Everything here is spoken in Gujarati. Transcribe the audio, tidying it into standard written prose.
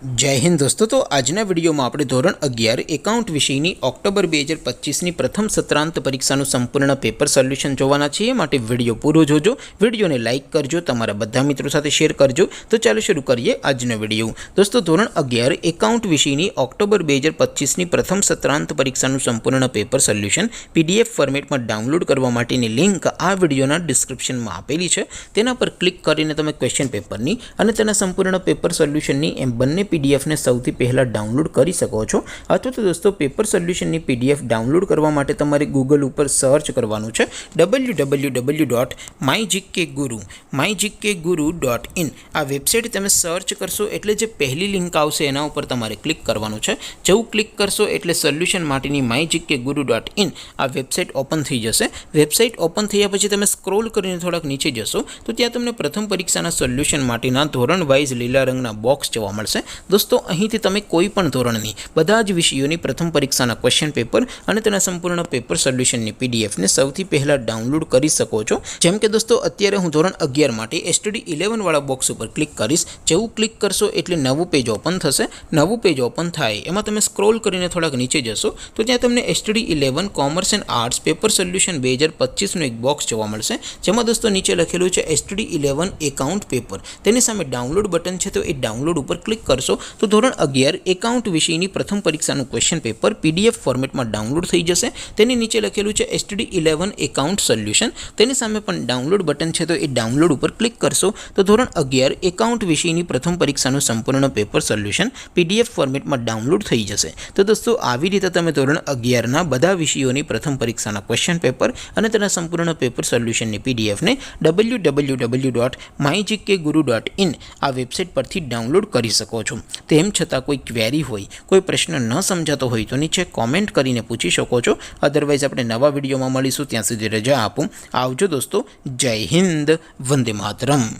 जय हिंद दोस्तों। तो आजना विडियो में આપણે ધોરણ 11 એકાઉન્ટ વિષયની ઓક્ટોબર 2025ની પ્રથમ સત્રાંત પરીક્ષાનું સંપૂર્ણ પેપર સોલ્યુશન જોવાના છીએ। માટે વિડિયો પૂરો જોજો, વિડિયોને લાઈક કરજો, તમારા બધા મિત્રો સાથે શેર કરજો। તો ચાલો શરૂ કરીએ આજનો વિડિયો। દોસ્તો ધોરણ 11 એકાઉન્ટ વિષયની ઓક્ટોબર 2025ની પ્રથમ સત્રાંત પરીક્ષાનું સંપૂર્ણ પેપર સોલ્યુશન પીડીએફ ફોર્મેટમાં ડાઉનલોડ કરવા માટેની લિંક આ વિડિયોના ડિસ્ક્રિપ્શનમાં આપેલી છે। તેના પર ક્લિક કરીને તમે ક્વેશ્ચન પેપરની અને તેના સંપૂર્ણ પેપર સોલ્યુશનની એમ બંને पीडीएफ ने સૌથી પહેલા ડાઉનલોડ કરી શકો છો। અથવા તો દોસ્તો પેપર સોલ્યુશનની પીડીએફ ડાઉનલોડ કરવા માટે તમારે ગૂગલ ઉપર સર્ચ કરવાનું છે www.mygkguru.in। આ વેબસાઇટ તમે સર્ચ કરશો એટલે જે પહેલી લિંક આવશે એના ઉપર તમારે ક્લિક કરવાનું છે। જેવું ક્લિક કરશો એટલે સોલ્યુશન માટેની mygkguru.in આ વેબસાઇટ ઓપન થઈ જશે। વેબસાઇટ ઓપન થયા પછી તમે સ્ક્રોલ કરીને થોડાક નીચે જશો તો ત્યાં તમને પ્રથમ પરીક્ષાના સોલ્યુશન માટેના ધોરણ વાઇઝ લીલા રંગના બોક્સ જોવા મળશે। दोस्तों અહીંથી તમે કોઈ પણ ધોરણની બધા જ વિષયોની પ્રથમ પરીક્ષાના ક્વેશ્ચન પેપર અને તેના સંપૂર્ણ પેપર સોલ્યુશનની પીડીએફ ને સૌથી પહેલા ડાઉનલોડ કરી શકો છો। જેમ કે દોસ્તો અત્યારે હું ધોરણ 11 માટે એસટીડી 11 વાળા બોક્સ ઉપર ક્લિક કરીશ। જેવું ક્લિક કરશો એટલે નવું પેજ ઓપન થશે। નવું પેજ ઓપન થાય એમાં તમે સ્ક્રોલ કરીને થોડાક નીચે જશો તો ત્યાં તમને STD 11 commerce and arts paper solution 2025 નું એક બોક્સ જોવા મળશે। જેમાં દોસ્તો નીચે લખેલું છે એસટીડી 11 એકાઉન્ટ પેપર। તેની સામે ડાઉનલોડ બટન છે તો એ ડાઉનલોડ ઉપર ક્લિક કરશો तो ધોરણ 11 એકાઉન્ટ વિષયની પ્રથમ પરીક્ષાનું ક્વેશ્ચન પેપર પીડીએફ ફોર્મેટમાં ડાઉનલોડ થઈ જશે। તેની નીચે લખેલું છે એસટીડી 11 એકાઉન્ટ સોલ્યુશન। તેની સામે પણ ડાઉનલોડ બટન છે તો એ ડાઉનલોડ ઉપર ક્લિક કરશો તો ધોરણ 11 એકાઉન્ટ વિષયની પ્રથમ પરીક્ષાનું સંપૂર્ણ પેપર સોલ્યુશન પીડીએફ ફોર્મેટમાં ડાઉનલોડ થઈ જશે। તો દોસ્તો આવી રીતે તમે ધોરણ 11 ના બધા વિષયોની પ્રથમ પરીક્ષાના ક્વેશ્ચન પેપર અને તેના સંપૂર્ણ પેપર સોલ્યુશનની પીડીએફ ને www.mygkguru.in આ વેબસાઇટ પરથી ડાઉનલોડ કરી શકો છો। તેમ છતાં કોઈ ક્વેરી હોય, કોઈ પ્રશ્ન ન સમજાતો હોય તો નીચે કોમેન્ટ કરીને પૂછી શકો છો। અધરવાઇઝ આપણે નવા વિડીયોમાં મળીશું, ત્યાં સુધી રજા આપો। આવજો દોસ્તો, જય હિન્દ, વંદે માતરમ।